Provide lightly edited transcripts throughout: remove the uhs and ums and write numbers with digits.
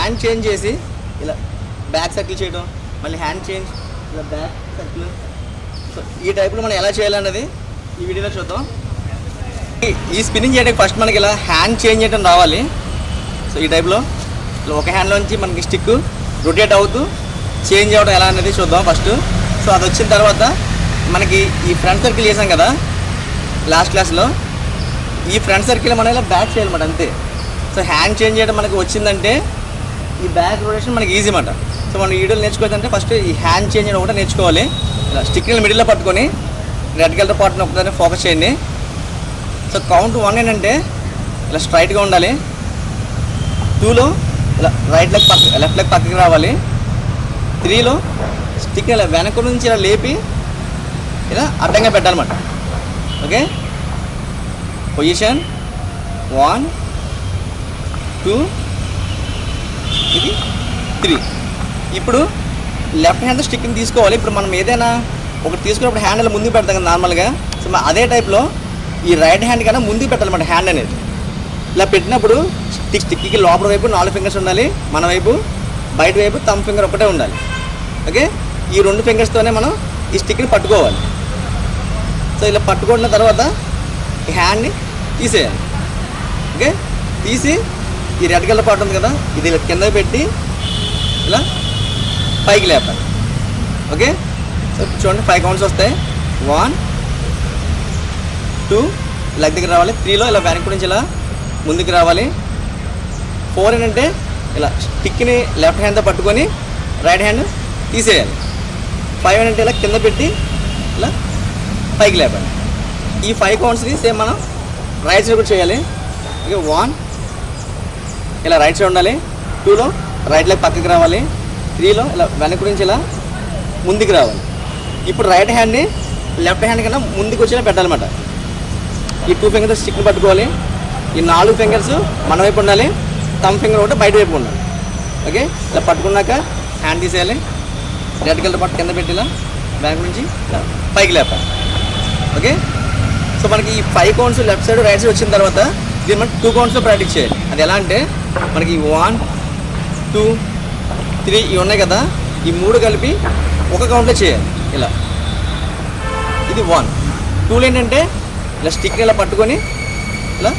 Hand change చేసి ఇలా back circle చేయడం, మళ్ళీ హ్యాండ్ చేంజ్ ఇలా బ్యాక్ సర్కిల్. సో ఈ టైప్లో మనం ఎలా చేయాలన్నది ఈ వీడియోలో చూద్దాం. ఈ స్పిన్నింగ్ చేయడానికి ఫస్ట్ మనకి ఇలా హ్యాండ్ చేంజ్ చేయడం రావాలి. సో ఈ టైప్లో ఇలా ఒక హ్యాండ్లోంచి మనకి స్టిక్ రొటేట్ అవుతూ చేంజ్ అవ్వడం ఎలా అనేది చూద్దాం ఫస్ట్. సో అది వచ్చిన తర్వాత మనకి ఈ ఫ్రంట్ సర్కిల్ చేసాం కదా లాస్ట్ క్లాస్లో, ఈ ఫ్రంట్ సర్కిల్ మనం ఇలా బ్యాక్ చేయాలన్నమాట అంతే. సో హ్యాండ్ చేంజ్ చేయడం మనకి వచ్చిందంటే ఈ బ్యాక్ రొటేషన్ మనకి ఈజీ అన్నమాట. సో మనం ఈ వీడియోలో నేర్చుకోవాలంటే ఫస్ట్ ఈ హ్యాండ్ చేంజ్ చేయడం కూడా నేర్చుకోవాలి. ఇలా స్టిక్ని మిడిల్లో పట్టుకొని రెడ్ కలర్ పార్ట్ని ఒకదాన్ని ఫోకస్ చేయండి. సో కౌంట్ 1 ఏంటంటే ఇలా స్ట్రైట్గా ఉండాలి. 2లో ఇలా రైట్ లెగ్ పక్క లెఫ్ట్ లెగ్ పక్కకి రావాలి. 3లో స్టిక్ ఇలా వెనక నుంచి ఇలా లేపి ఇలా అడ్డంగా పెట్టాలన్నమాట. ఓకే, పొజిషన్ 1 2 ఇది 3. ఇప్పుడు లెఫ్ట్ హ్యాండ్ స్టిక్ని తీసుకోవాలి. ఇప్పుడు మనం ఏదైనా ఒకటి తీసుకున్నప్పుడు హ్యాండ్ ఇలా ముందుకు పెడతాం కదా నార్మల్గా. సో అదే టైప్లో ఈ రైట్ హ్యాండ్ కన్నా ముందుకు పెట్టాలన్నమాట హ్యాండ్ అనేది. ఇలా పెట్టినప్పుడు స్టిక్కి లోపల వైపు 4 ఫింగర్స్ ఉండాలి, మన వైపు బయట వైపు థంబ్ ఫింగర్ ఒకటే ఉండాలి. ఓకే, ఈ 2 ఫింగర్స్తోనే మనం ఈ స్టిక్ని పట్టుకోవాలి. సో ఇలా పట్టుకున్న తర్వాత ఈ హ్యాండ్ని తీసేయాలి. ఓకే, తీసి ఈ రెడ్ కలర్ పార్ట్ ఉంది కదా ఇది ఇలా కింద పెట్టి ఇలా పైకి లేపాలి. ఓకే, సో చూడండి 5 కౌంట్స్ వస్తాయి. 1 2 లెగ్ దగ్గర రావాలి. 3లో ఇలా వెనక నుంచి ఇలా ముందుకు రావాలి. 4 ఏంటంటే ఇలా స్టిక్ని లెఫ్ట్ హ్యాండ్తో పట్టుకొని రైట్ హ్యాండ్ తీసేయాలి. 5 ఏంటంటే ఇలా కింద పెట్టి ఇలా పైకి లేపాలి. ఈ 5 కౌంట్స్ని సేమ్ మనం రైట్ సైడ్ కూడా చేయాలి. ఓకే, 1 ఇలా రైట్ సైడ్ ఉండాలి. 2లో రైట్ లెగ్ పక్కకి రావాలి. 3లో ఇలా వెనక నుంచి ఇలా ముందుకు రావాలి. ఇప్పుడు రైట్ హ్యాండ్ని లెఫ్ట్ హ్యాండ్ కన్నా ముందుకు వచ్చేలా పెట్టాలన్నమాట. ఈ 2 ఫింగర్స్ స్టిక్ని పట్టుకోవాలి. ఈ 4 ఫింగర్స్ మన వైపు ఉండాలి, థంబ్ ఫింగర్ ఒకటి బయట వైపు ఉండాలి. ఓకే, ఇలా పట్టుకున్నాక హ్యాండ్ తీసేయాలి. రెడ్ కలర్ పట్టు కింద పెట్టి ఇలా బ్యాక్ నుంచి ఇలా పైకి లేపాలి. ఓకే, సో మనకి ఈ 5 counts left side right side వచ్చిన తర్వాత దీన్ని మనం 2 కౌంట్స్లో ప్రాక్టీస్ చేయాలి. అది ఎలా అంటే మనకి 1 2 3 ఇవి ఉన్నాయి కదా, ఈ 3 కలిపి ఒక కౌంట్లో చేయాలి. ఇలా ఇది 1 2లో ఏంటంటే ఇలా స్టిక్ని ఇలా పట్టుకొని ఇలా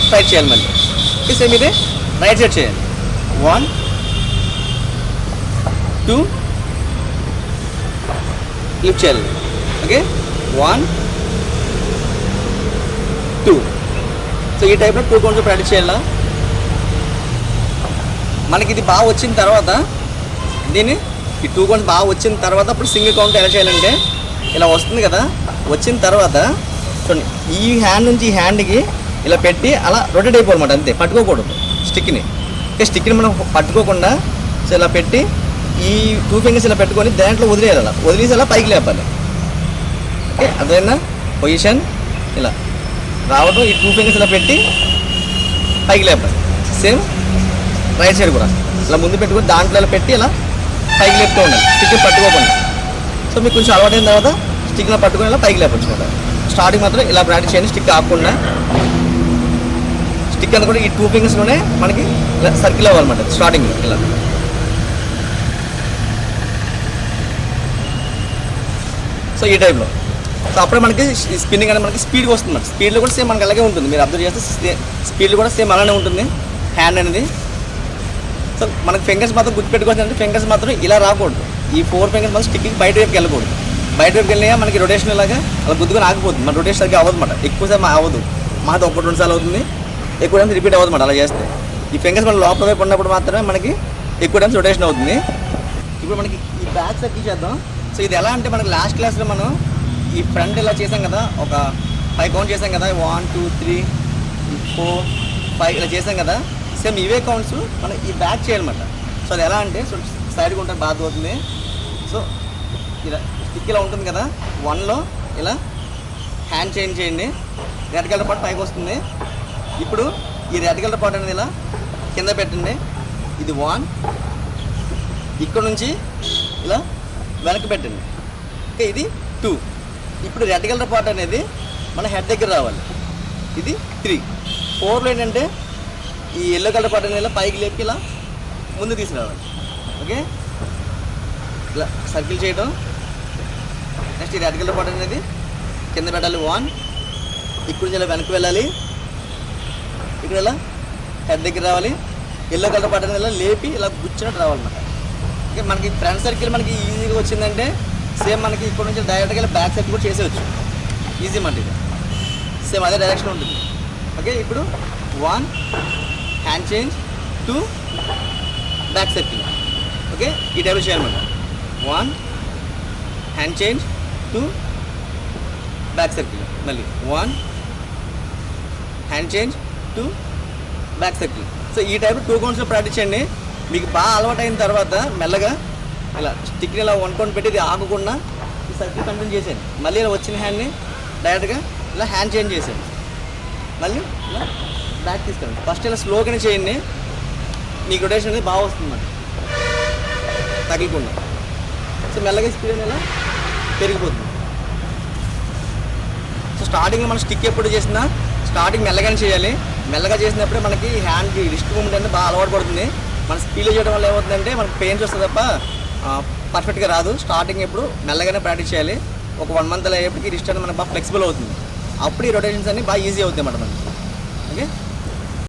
స్ట్రైట్ చేయాలి. మళ్ళీ సేమ్ ఇదే రైట్ సైడ్ చేయాలి. 1 2 లిఫ్ట్ చేయాలి. ఓకే, 1 2. సో ఈ టైప్లో 2 కౌంట్స్ ప్రాక్టీస్ చేయాలా. మనకి ఇది బాగా వచ్చిన తర్వాత దీన్ని ఈ 2 కౌంట్స్ బాగా వచ్చిన తర్వాత అప్పుడు సింగిల్ కౌంట్ ఎలా చేయాలంటే ఇలా వస్తుంది కదా, వచ్చిన తర్వాత చూడండి ఈ హ్యాండ్ నుంచి ఈ హ్యాండ్కి ఇలా పెట్టి అలా రొటేట్ అయిపోవాలన్నమాట అంతే, పట్టుకోకూడదు స్టిక్ని. స్టిక్ని మనం పట్టుకోకుండా సో ఇలా పెట్టి ఈ 2 ఫింగర్స్ ఇలా పెట్టుకొని దాంట్లో వదిలేయాలి. అలా వదిలేసి అలా పైకి లేపాలి. ఓకే, అదైనా పొజిషన్ ఇలా రావడం, ఈ 2 ఫింగర్స్ ఇలా పెట్టి పైకి లేపాలి. సేమ్ రైట్ సైడ్ కూడా ఇలా ముందు పెట్టుకొని దాంట్లో ఇలా పెట్టి ఇలా పైకి లేపుతూ ఉండాలి స్టిక్ని పట్టుకోకుండా. సో మీకు కొంచెం అలవాటైన తర్వాత స్టిక్ని పట్టుకొని ఇలా పైకి లేపచ్చు అనమాట. స్టార్టింగ్ మాత్రం ఇలా ప్రాక్టీస్ చేయండి, స్టిక్ ఆపకుండా. స్టిక్ అంతా కూడా ఈ 2 ఫింగర్స్లోనే మనకి ఇలా సర్కిల్ అవ్వాలన్నమాట స్టార్టింగ్ ఇలా. సో ఈ టైప్లో సో అప్పుడే మనకి స్పిన్నింగ్ అనేది మనకి స్పీడ్గా వస్తుంది అన్నమాట. స్పీడ్లో కూడా సేమ్ మనకి అలాగే ఉంటుంది. మీరు అబ్జర్వ్ చేస్తే స్పీడ్లో కూడా సేమ్ అలానే ఉంటుంది హ్యాండ్ అనేది. సో మనకి ఫింగర్స్ మాత్రం గుర్తుపెట్టుకోవచ్చు, ఫింగర్స్ మాత్రం ఇలా రాకూడదు. ఈ 4 ఫింగర్స్ మాత్రం స్టిక్కి బయట వైపుకి వెళ్ళకూడదు. బయట వైపుకి వెళ్ళినా మనకి రొటేషన్ ఇలాగా అలా గుద్దుకొని ఆగిపోతుంది. మన రొటేషన్ సరిగ్గా అవ్వదు అన్నమాట. ఎక్కువసేపు అవ్వదు, మాది 1-2 సార్లు అవుతుంది, ఎక్కువ టైమ్స్ రిపీట్ అవ్వదు అన్నమాట. అలా చేస్తే ఈ ఫింగర్స్ మన లోపల వైపు ఉన్నప్పుడు మాత్రమే మనకి ఎక్కువ టైమ్స్ రొటేషన్ అవుతుంది. ఇప్పుడు మనకి ఈ బ్యాక్ సర్కిల్ చేద్దాం. సో ఇది ఎలా అంటే మనకి లాస్ట్ క్లాస్లో మనం ఈ ఫ్రంట్ ఇలా చేసాం కదా, ఒక 5 కౌంట్ చేసాం కదా, 1 2 3 4 5 ఇలా చేసాం కదా. సేమ్ ఇవే కౌంట్స్ మనం ఈ బ్యాక్ చేయాలన్నమాట. సో అది ఎలా అంటే సో సైడ్గా ఉంటే బాగా అవుతుంది. సో ఇలా స్టిక్ ఇలా ఉంటుంది కదా, 1లో ఇలా హ్యాండ్ చేంజ్ చేయండి. రెడ్ కలర్ పార్ట్ పైకి వస్తుంది. ఇప్పుడు ఈ రెడ్ కలర్ పార్ట్ అనేది ఇలా కింద పెట్టండి. ఇది 1, ఇక్కడ నుంచి ఇలా వెనక్కి పెట్టండి. ఓకే, ఇది 2. ఇప్పుడు రెడ్ కలర్ పార్ట్ అనేది మన హెడ్ దగ్గర రావాలి. ఇది 3. 4లో ఏంటంటే ఈ ఎల్లో కలర్ పార్ట్ అనేది ఇలా పైకి లేపి ఇలా ముందు తీసుకురావాలి. ఓకే, ఇలా సర్కిల్ చేయడం. నెక్స్ట్ ఈ రెడ్ కలర్ బటన్ అనేది కింద పెట్టాలి 1. ఇక్కడ నుంచి ఇలా వెనక్కి వెళ్ళాలి, ఇక్కడ ఇలా హెడ్ దగ్గర రావాలి. ఎల్లో కలర్ బటన్ ఇలా లేపి ఇలా గుచ్చినట్టు రావాలన్నమాట. ఓకే, మనకి ఫ్రంట్ సర్కిల్ మనకి ఈజీగా వచ్చిందంటే సేమ్ మనకి ఇక్కడ నుంచి డైరెక్ట్గా ఇలా బ్యాక్ సర్కిల్ కూడా చేసేవచ్చు. ఈజీ మాట ఇది, సేమ్ అదే డైరెక్షన్ ఉంటుంది. ఓకే, ఇప్పుడు 1 hand change 2 back circle. Okay, ఈ టైప్లో చేయాలన్నమాట. 1 హ్యాండ్ చేంజ్ 2 బ్యాక్ సర్కిల్. మళ్ళీ 1 hand change 2 back circle. So ఈ టైప్ 2 కౌంట్స్లో ప్రాక్టీస్ చేయండి. మీకు బాగా అలవాటు అయిన తర్వాత మెల్లగా ఇలా స్టిక్ని ఇలా 1 కౌంట్ పెట్టి ఇది ఆగకుండా ఈ సర్కిల్ కంటిన్యూ చేసేయండి. మళ్ళీ ఇలా వచ్చిన హ్యాండ్ని డైరెక్ట్గా ఇలా హ్యాండ్ చేంజ్ చేసేయండి. మళ్ళీ ఇలా బ్యాక్ తీసుకెళ్ళండి. ఫస్ట్ ఇలా స్లోగానే చేయండి, మీకు రొటేషన్ అనేది బాగా వస్తుంది అన్నమాట, తగిలికుండా. సో మెల్లగా స్పీడ్ ఇలా పెరిగిపోతుంది. సో స్టార్టింగ్లో మనం స్టిక్ ఎప్పుడు చేసినా స్టార్టింగ్ మెల్లగానే చేయాలి. మెల్లగా చేసినప్పుడే మనకి హ్యాండ్ రిస్ట్ మూమెంట్ అనేది బాగా అలవాటు పడుతుంది. మన స్పీడ్లో చేయడం వల్ల ఏమవుతుందంటే మనకు పెయిన్స్ వస్తుంది తప్ప పర్ఫెక్ట్గా రాదు. స్టార్టింగ్ ఎప్పుడు మెల్లగానే ప్రాక్టీస్ చేయాలి. ఒక 1 మంత్ అయ్యేప్పటికి రిస్ట్ అనేది మనకు బాగా ఫ్లెక్సిబుల్ అవుతుంది. అప్పుడు ఈ రొటేషన్స్ అన్ని బాగా ఈజీ అవుతాయి అన్నమాట మనకి. ఓకే.